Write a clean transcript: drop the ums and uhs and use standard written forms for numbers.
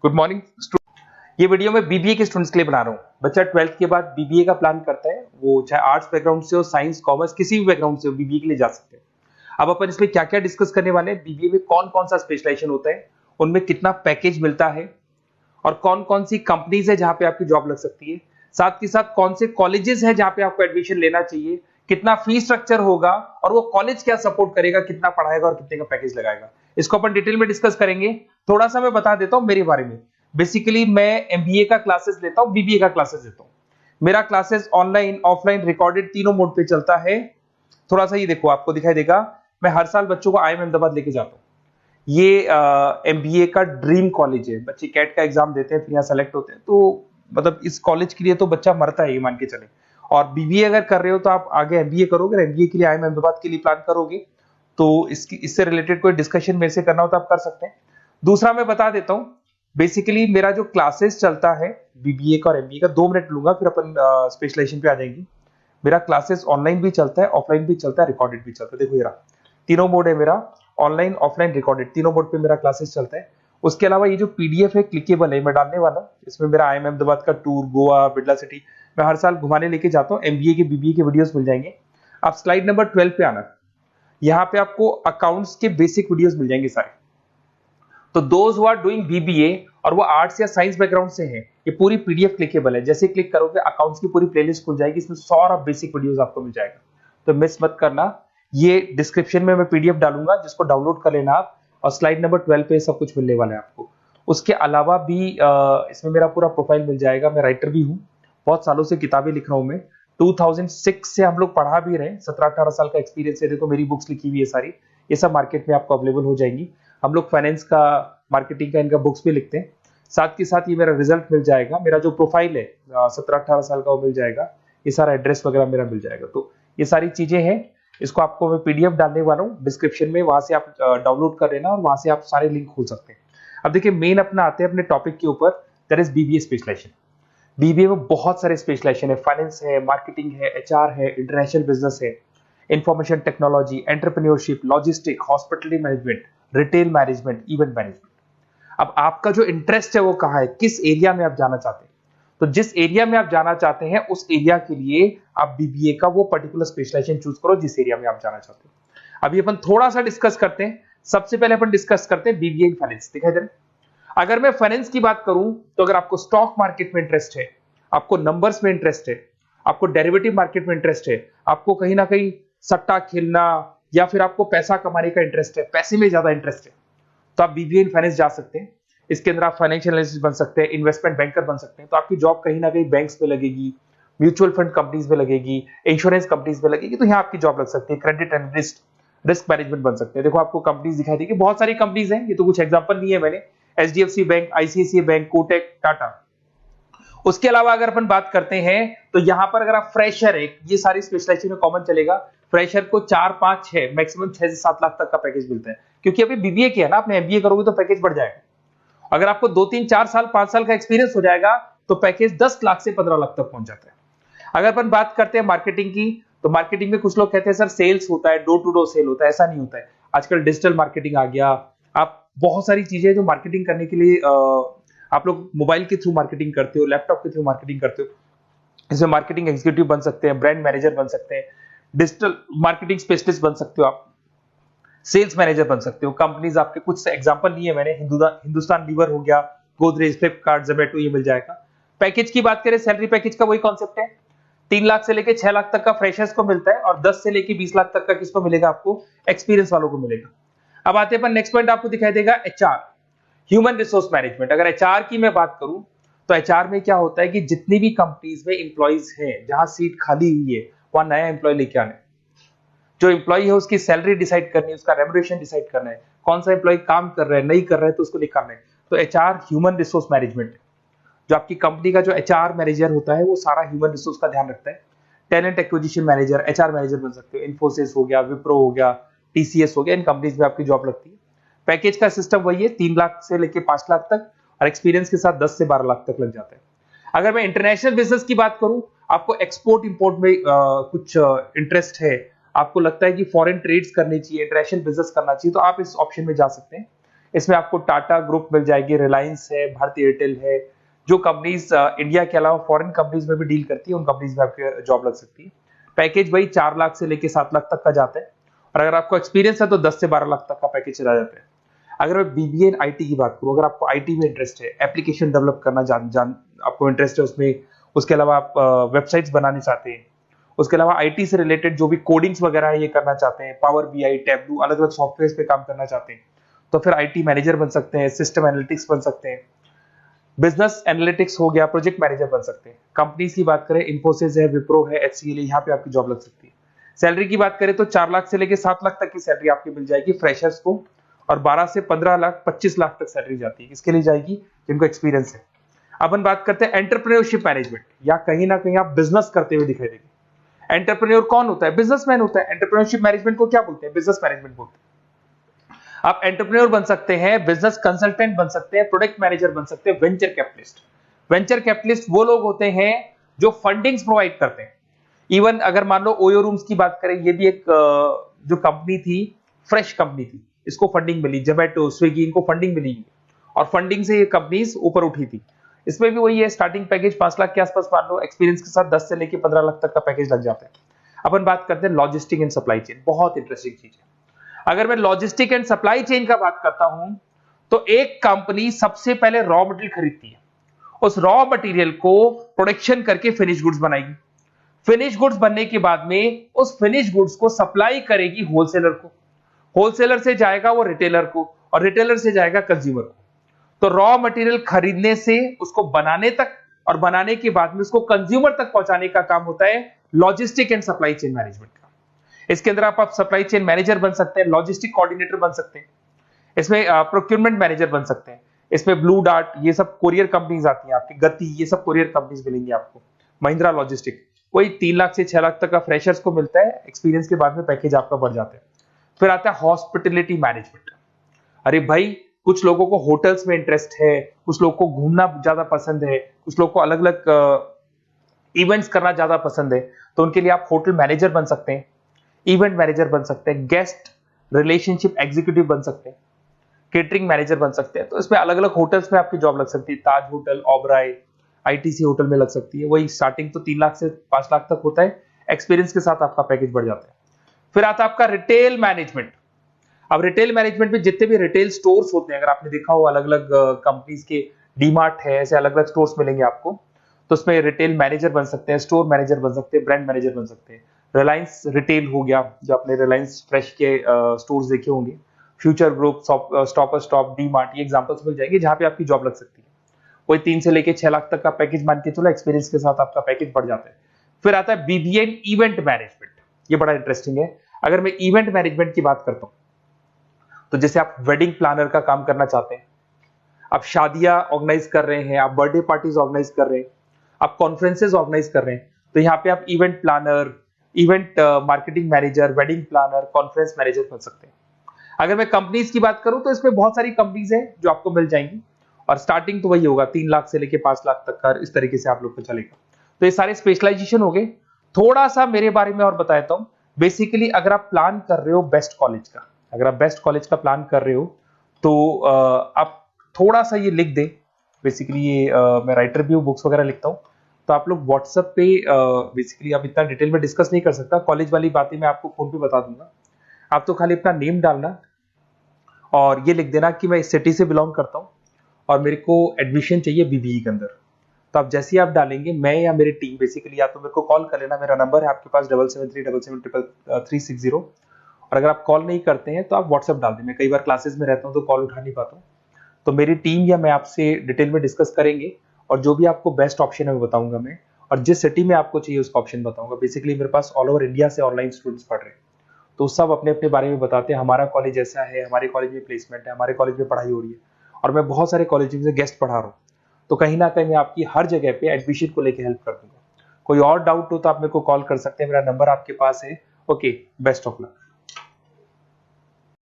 Good morning. ये video मैं BBA के स्टूडेंट्स के लिए बना रहा हूँ। बच्चा 12th के बाद बीबीए का प्लान करता है, वो चाहे आर्ट्स बैकग्राउंड से हो, साइंस, कॉमर्स, किसी भी बैकग्राउंड से हो, बीबीए के लिए जा सकते हैं। अब अपन इसमें क्या क्या डिस्कस करने वाले हैं, बीबीए में कौन कौन सा स्पेशलाइजेशन होता है, उनमें कितना पैकेज मिलता है और कौन कौन सी कंपनीज है जहां पे आपकी जॉब लग सकती है, साथ ही साथ कौन से कॉलेजेस है जहां पे आपको एडमिशन लेना चाहिए, कितना फी स्ट्रक्चर होगा और वो कॉलेज क्या सपोर्ट करेगा, कितना पढ़ाएगा और कितने का पैकेज लगाएगा, इसको अपन डिटेल में डिस्कस करेंगे। थोड़ा सा मैं बता देता हूं मेरे बारे में। बेसिकली मैं एमबीए का क्लासेस लेता हूं, बीबीए का क्लासेस लेता हूं। मेरा क्लासेस ऑनलाइन, ऑफलाइन, रिकॉर्डेड तीनों मोड पे चलता है। थोड़ा सा ये देखो, आपको दिखाई देगा, मैं हर साल बच्चों को आईएम अहमदाबाद लेके जाता हूँ। ये एमबीए का ड्रीम कॉलेज है। बच्चे कैट का एग्जाम देते हैं, फिर यहाँ सेलेक्ट होते हैं, तो मतलब इस कॉलेज के लिए तो बच्चा मरता है, ये मान के चले। और बीबीए अगर कर रहे हो तो आप आगे एमबीए करोगे, एमबीए के लिए आईएम अहमदाबाद के लिए प्लान करोगे, तो इससे रिलेटेड कोई डिस्कशन मेरे से करना हो तो आप कर सकते हैं। दूसरा मैं बता देता हूँ, बेसिकली मेरा जो क्लासेस चलता है बीबीए का और एमबीए का, 2 मिनट लूंगा फिर अपन स्पेशलाइजेशन पे आ जाएंगे। मेरा क्लासेस ऑनलाइन भी चलता है, ऑफलाइन भी चलता है, रिकॉर्डेड भी चलता है। देखो ये रहा, तीनों मोड है मेरा, ऑनलाइन, ऑफलाइन, रिकॉर्डेड, तीनों मोड पे मेरा क्लासेस चलता है। उसके अलावा ये जो पीडीएफ है क्लिकेबल है, मैं डालने वाला हूँ। इसमें मेरा आईएम अहमदाबाद का टूर, गोवा, बिरला सिटी, मैं हर साल घुमाने लेके जाता हूँ। एमबीए के, बीबीए के वीडियोस मिल जाएंगे। आप स्लाइड नंबर 12 पे आना, यहाँ पे आपको अकाउंट्स के बेसिक वीडियोस मिल जाएंगे सारे। तो those who are doing BBA और वो आर्ट्स या साइंस बैकग्राउंड से हैं, ये पूरी पीडीएफ क्लिकेबल है। जैसे क्लिक करोगे अकाउंट्स की पूरी प्लेलिस्ट खुल जाएगी, इसमें सारा बेसिक वीडियोस आपको मिल जाएगा, तो मिस मत करना। ये डिस्क्रिप्शन में मैं पीडीएफ डालूंगा, जिसको डाउनलोड कर लेना आप, और स्लाइड नंबर 12 पे सब कुछ मिलने वाला है आपको। उसके अलावा भी इसमें मेरा पूरा प्रोफाइल मिल जाएगा। मैं राइटर भी हूँ, बहुत सालों से किताबें लिख रहा हूँ मैं। 2006 से हम लोग पढ़ा भी रहे, 17-18 साल का एक्सपीरियंस है। देखो मेरी बुक्स लिखी हुई है सारी, ये सब मार्केट में आपको अवेलेबल हो जाएंगी। हम लोग फाइनेंस का, मार्केटिंग का, इनका बुक्स भी लिखते हैं। साथ के साथ ये मेरा रिजल्ट मिल जाएगा, मेरा जो प्रोफाइल है 17-18 साल का वो मिल जाएगा, ये सारा एड्रेस वगैरह मेरा मिल जाएगा। तो ये सारी चीजें हैं, इसको आपको मैं पीडीएफ डालने वाला हूँ डिस्क्रिप्शन में, वहां से आप डाउनलोड कर लेना और वहां से आप सारे लिंक खोल सकते हैं। अब देखिए मेन अपना आते हैं अपने टॉपिक के ऊपर, that is BBA specialization. BBA में बहुत सारे स्पेशलाइजेशन है, फाइनेंस है, मार्केटिंग है, एचआर है, इंटरनेशनल बिजनेस है, information technology, entrepreneurship, logistic, hospitality management, retail management, event management. अब आपका जो इंटरेस्ट है वो कहाँ है, किस एरिया में आप जाना चाहते हैं, तो जिस एरिया में आप जाना चाहते हैं उस एरिया के लिए आप बीबीए का वो पर्टिकुलर स्पेशलाइजेशन चूज करो जिस एरिया में आप जाना चाहते हैं। अभी अपन थोड़ा सा डिस्कस करते हैं। सबसे पहले अपन डिस्कस करते हैं बीबीए इन फाइनेंस। दिखाई दे रहा है? अगर मैं फाइनेंस की बात करूं तो अगर आपको स्टॉक मार्केट में इंटरेस्ट है, आपको नंबर्स में इंटरेस्ट है, आपको डेरिवेटिव मार्केट में इंटरेस्ट है, आपको कहीं ना कहीं सट्टा खेलना या फिर आपको पैसा कमाने का इंटरेस्ट है, पैसे में ज्यादा इंटरेस्ट है, तो आप बीबीए इन फाइनेंस जा सकते हैं। इसके अंदर आप फाइनेंशियल एनालिस्ट बन सकते हैं, इन्वेस्टमेंट बैंकर बन सकते हैं। तो आपकी जॉब कहीं ना कहीं बैंक्स में लगेगी, म्यूचुअल फंड कंपनीज में लगेगी, इंश्योरेंस कंपनीज में लगेगी, तो यहाँ आपकी जॉब लग सकती है। क्रेडिट एनालिस्ट, रिस्क मैनेजमेंट बन सकते हैं। देखो आपको कंपनीज दिखाई देगी, बहुत सारी कंपनीज हैं, ये तो कुछ एग्जांपल नहीं है मैंने, HDFC bank, ICICI bank, Kotak, Tata. उसके अलावा अगर अपन बात करते हैं तो यहां पर अगर आप फ्रेशर है, ये सारी स्पेशलाइजेशन में कॉमन चलेगा, फ्रेशर को 4, 5, 6, मैक्सिमम 6 से 7 लाख तक का पैकेज मिलता है। क्योंकि अभी बीबीए किया ना आपने, एमबीए करोगे तो पैकेज बढ़ जाएगा। अगर आपको 2, 3, 4 साल, 5 साल का एक्सपीरियंस हो जाएगा तो पैकेज 10 लाख से 15 लाख तक पहुंच जाता है। अगर अपन बात करते हैं मार्केटिंग की, तो मार्केटिंग में कुछ लोग कहते हैं सर सेल्स होता है, डोर टू डोर सेल होता है, ऐसा नहीं होता है। आजकल डिजिटल मार्केटिंग आ गया, आप बहुत सारी चीजें जो मार्केटिंग करने के लिए आप लोग मोबाइल के थ्रू मार्केटिंग करते हो, लैपटॉप के थ्रू मार्केटिंग करते हो। इसमें मार्केटिंग एग्जीक्यूटिव बन सकते हैं, ब्रांड मैनेजर बन सकते हैं, डिजिटल मार्केटिंग स्पेशलिस्ट बन सकते हो, आप सेल्स मैनेजर बन सकते हो। कंपनीज आपके कुछ एग्जांपल लिए मैंने, हिंदुस्तान लीवर हो गया, गोदरेज, फ्लिपकार्ट, जोमेटो, ये मिल जाएगा। पैकेज की बात करें, सैलरी पैकेज का वही कॉन्सेप्ट है, 3 लाख से लेके 6 लाख तक का फ्रेशर्स को मिलता है और 10 से लेके 20 लाख तक का किसको मिलेगा, आपको एक्सपीरियंस वालों को मिलेगा। अब आते हैं नेक्स्ट पॉइंट, आपको दिखाई देगा एचआर, ह्यूमन रिसोर्स मैनेजमेंट। अगर एचआर की मैं बात करूं तो एचआर में क्या होता है कि जितनी भी कंपनीज में इंप्लॉइज हैं, जहां सीट खाली हुई है वहां नया इंप्लॉय लेके आना है। जो इंप्लॉय है उसकी सैलरी डिसाइड करनी है, उसका रेम्युनरेशन डिसाइड करना है, कौन सा इंप्लॉय काम कर रहा है, नहीं कर रहा है तो उसको निकालना है। तो एचआर ह्यूमन रिसोर्स मैनेजमेंट, जो आपकी कंपनी का जो एचआर मैनेजर होता है वो सारा ह्यूमन रिसोर्स का ध्यान रखता है। Talent acquisition manager, HR manager बन सकते हो। इन्फोसिस हो गया, विप्रो हो गया, टीसीएस हो गया, इन कंपनीज में आपकी जॉब लगती है। पैकेज का सिस्टम वही है, 3 लाख से लेके 5 लाख तक, और एक्सपीरियंस के साथ 10 से 12 लाख तक लग जाता है। अगर मैं इंटरनेशनल बिजनेस की बात करूं, आपको एक्सपोर्ट इंपोर्ट में कुछ इंटरेस्ट है, आपको लगता है कि फॉरेन ट्रेड्स करनी चाहिए, इंटरनेशनल बिजनेस करना चाहिए, तो आप इस ऑप्शन में जा सकते हैं। इसमें आपको टाटा ग्रुप मिल जाएगी, रिलायंस है, भारतीय एयरटेल है, जो कंपनीज इंडिया के अलावा फॉरेन कंपनीज में भी डील करती है, उन कंपनीज में आपके जॉब लग सकती है। पैकेज वही 4 लाख से लेके 7 लाख तक का जाता है, और अगर आपको एक्सपीरियंस है तो 10 से 12 लाख तक का पैकेज चला जाता है। अगर मैं बीबीए इन आईटी की बात करूं, अगर आपको आईटी में इंटरेस्ट है, एप्लीकेशन डेवलप करना आपको इंटरेस्ट है उसमें, उसके अलावा आप वेबसाइट्स बनाने चाहते हैं, उसके अलावा आईटी से रिलेटेड जो भी कोडिंग्स वगैरह है ये करना चाहते हैं, पावर बीआई, टैबलू, अलग अलग सॉफ्टवेयर पे काम करना चाहते हैं, तो फिर आईटी मैनेजर बन सकते हैं, सिस्टम एनालिटिक्स बन सकते हैं, बिजनेस एनालिटिक्स हो गया, प्रोजेक्ट मैनेजर बन सकते हैं। कंपनीज की बात करें, इन्फोसिस है, विप्रो है, एचसीएल है, यहाँ पे आपकी जॉब लग सकती है। सैलरी की बात करें तो 4 लाख से लेके 7 लाख तक की सैलरी आपकी मिल जाएगी फ्रेशर्स को, और 12 से 15 लाख 25 लाख तक सैलरी जाती है। किसके लिए जाएगी? जिनको एक्सपीरियंस है। अपन बात करते हैं एंटरप्रेन्योरशिप मैनेजमेंट, या कहीं ना कहीं आप बिजनेस करते हुए दिखाई देंगे। एंटरप्रेन्योर कौन होता है? बिजनेसमैन होता है। एंटरप्रेन्योरशिप मैनेजमेंट को क्या बोलते हैं? बिजनेस मैनेजमेंट बोलते हैं। आप एंटरप्रेन्योर बन सकते हैं, बिजनेस कंसल्टेंट बन सकते हैं, प्रोडक्ट मैनेजर बन सकते हैं, वेंचर कैपिटलिस्ट। वेंचर कैपिटलिस्ट वो लोग होते हैं जो फंडिंग्स प्रोवाइड करते हैं। इवन अगर मान लो ओयो रूम्स की बात करें, ये भी एक जो कंपनी थी, फ्रेश कंपनी थी, इसको फंडिंग मिली, जोमेटो, स्विगी, इनको फंडिंग मिली, और फंडिंग से ये कंपनीज ऊपर उठी थी। इसमें भी वही है, स्टार्टिंग पैकेज 5 लाख के आसपास मान लो, एक्सपीरियंस के साथ 10 से लेके 15 लाख तक का पैकेज लग जाता है। अपन बात करते हैं लॉजिस्टिक एंड सप्लाई चेन, बहुत इंटरेस्टिंग चीज है। अगर मैं लॉजिस्टिक एंड सप्लाई चेन का बात करता हूं, तो एक कंपनी सबसे पहले रॉ मटेरियल खरीदती है, उस रॉ मटेरियल को प्रोडक्शन करके फिनिश गुड्स बनाएगी। फिनिश गुड्स बनने के बाद में उस फिनिश गुड्स को सप्लाई करेगी होलसेलर को, होलसेलर से जाएगा वो रिटेलर को, और रिटेलर से जाएगा कंज्यूमर को। तो रॉ मटेरियल खरीदने से उसको बनाने तक, और बनाने के बाद में उसको कंज्यूमर तक पहुंचाने का काम होता है logistic and supply chain management का। इसके अंदर आप सप्लाई चेन मैनेजर बन सकते हैं, लॉजिस्टिक कोऑर्डिनेटर बन सकते हैं, इसमें प्रोक्योरमेंट मैनेजर बन सकते हैं, इसमें ब्लू डार्ट, ये सब कोरियर कंपनीज आती हैं आपकी, गति, ये सब कोरियर कंपनीज मिलेंगी आपको, महिंद्रा लॉजिस्टिक। वही 3 लाख से 6 लाख तक का फ्रेशर्स को मिलता है, एक्सपीरियंस के बाद में पैकेज आपका बढ़ जाता है। फिर आता है हॉस्पिटलिटी मैनेजमेंट। अरे भाई, कुछ लोगों को होटल्स में इंटरेस्ट है, कुछ लोगों को घूमना ज्यादा पसंद है, कुछ लोगों को अलग अलग इवेंट्स करना ज्यादा पसंद है, तो उनके लिए आप होटल मैनेजर बन सकते हैं, इवेंट मैनेजर बन सकते हैं, गेस्ट रिलेशनशिप एग्जीक्यूटिव बन सकते हैं, केटरिंग मैनेजर बन सकते हैं। तो इसमें अलग अलग होटल्स में आपकी जॉब लग सकती है, ताज होटल, ओबराय, आईटीसी होटल में लग सकती है। वही स्टार्टिंग तो 3 लाख से 5 लाख तक होता है, एक्सपीरियंस के साथ आपका पैकेज बढ़ जाता है। फिर आता है आपका रिटेल मैनेजमेंट। अब रिटेल मैनेजमेंट में जितने भी रिटेल स्टोर्स होते हैं, अगर आपने देखा हो अलग अलग कंपनीज के, डीमार्ट है, ऐसे अलग अलग स्टोर्स मिलेंगे आपको, तो उसमें रिटेल मैनेजर बन सकते हैं, स्टोर मैनेजर बन सकते हैं, ब्रांड मैनेजर बन सकते हैं। रिलायंस रिटेल हो गया, जो आपने रिलायंस फ्रेश के स्टोर्स देखे होंगे, future group, stop stop, DMart, ये एग्जांपल्स मिल जाएंगे जहां पे आपकी जॉब लग सकती है। कोई 3 से लेके 6 लाख तक का पैकेज मान के चलो, एक्सपीरियंस के साथ आपका पैकेज बढ़ जाता है। फिर आता है बीबीए इवेंट मैनेजमेंट, ये बड़ा इंटरेस्टिंग है। अगर मैं इवेंट मैनेजमेंट की बात करता हूं, तो जैसे आप वेडिंग प्लानर का काम करना चाहते हैं, आप शादियां ऑर्गेनाइज कर रहे हैं, आप बर्थडे पार्टीज ऑर्गेनाइज कर रहे हैं, आप कॉन्फ्रेंसेज ऑर्गेनाइज कर रहे हैं, तो यहाँ पे आप event planner, event marketing manager, wedding planner, conference manager बन सकते हैं। अगर मैं कंपनीज की बात करूं, तो इसमें बहुत सारी कंपनीज हैं जो आपको मिल जाएंगी, और स्टार्टिंग तो वही होगा 3 लाख से लेके 5 लाख तक का, इस तरीके से आप लोग को चलेगा। तो ये सारे स्पेशलाइजेशन हो गए। थोड़ा सा मेरे बारे में और बताता हूं। बेसिकली अगर आप प्लान कर रहे हो बेस्ट कॉलेज का, अगर आप बेस्ट कॉलेज का प्लान कर रहे हो, तो आप थोड़ा सा ये लिख दे। बेसिकली ये मैं राइटर भी हूँ, बुक्स वगैरह लिखता हूँ, तो आप लोग व्हाट्सएप पे, बेसिकली आप इतना डिटेल में डिस्कस नहीं कर सकता, कॉलेज वाली बातें मैं आपको फोन पे बता दूंगा। आप तो खाली अपना नेम डालना और ये लिख देना कि मैं इस सिटी से बिलोंग करता हूँ और मेरे को एडमिशन चाहिए बीबीई के अंदर। तो आप जैसे ही आप डालेंगे, मैं या मेरी टीम बेसिकली, या तो मेरे को कॉल कर लेना, मेरा नंबर है आपके पास 7737733360। और अगर आप कॉल नहीं करते हैं तो आप व्हाट्सएप डाल दें। मैं कई बार क्लासेस में रहता हूँ तो कॉल उठा नहीं पाता हूँ, तो मेरी टीम या मैं आपसे डिटेल में डिस्कस करेंगे, और जो भी आपको बेस्ट ऑप्शन है वो बताऊंगा मैं, और जिस सिटी में आपको चाहिए उसका ऑप्शन बताऊंगा। बेसिकली मेरे पास ऑल ओवर इंडिया से ऑनलाइन स्टूडेंट्स पढ़ रहे हैं, तो सब अपने अपने बारे में बताते हैं, हमारा कॉलेज ऐसा है, हमारे कॉलेज में प्लेसमेंट है, हमारे कॉलेज में पढ़ाई हो रही है, और मैं बहुत सारे कॉलेज में गेस्ट पढ़ा रहा हूँ। तो कहीं ना कहीं मैं आपकी हर जगह पे एडमिशन को लेकर हेल्प कर दूंगा। कोई और डाउट हो तो आप मेरे को कॉल कर सकते हैं, मेरा नंबर आपके पास है। Okay, best of luck.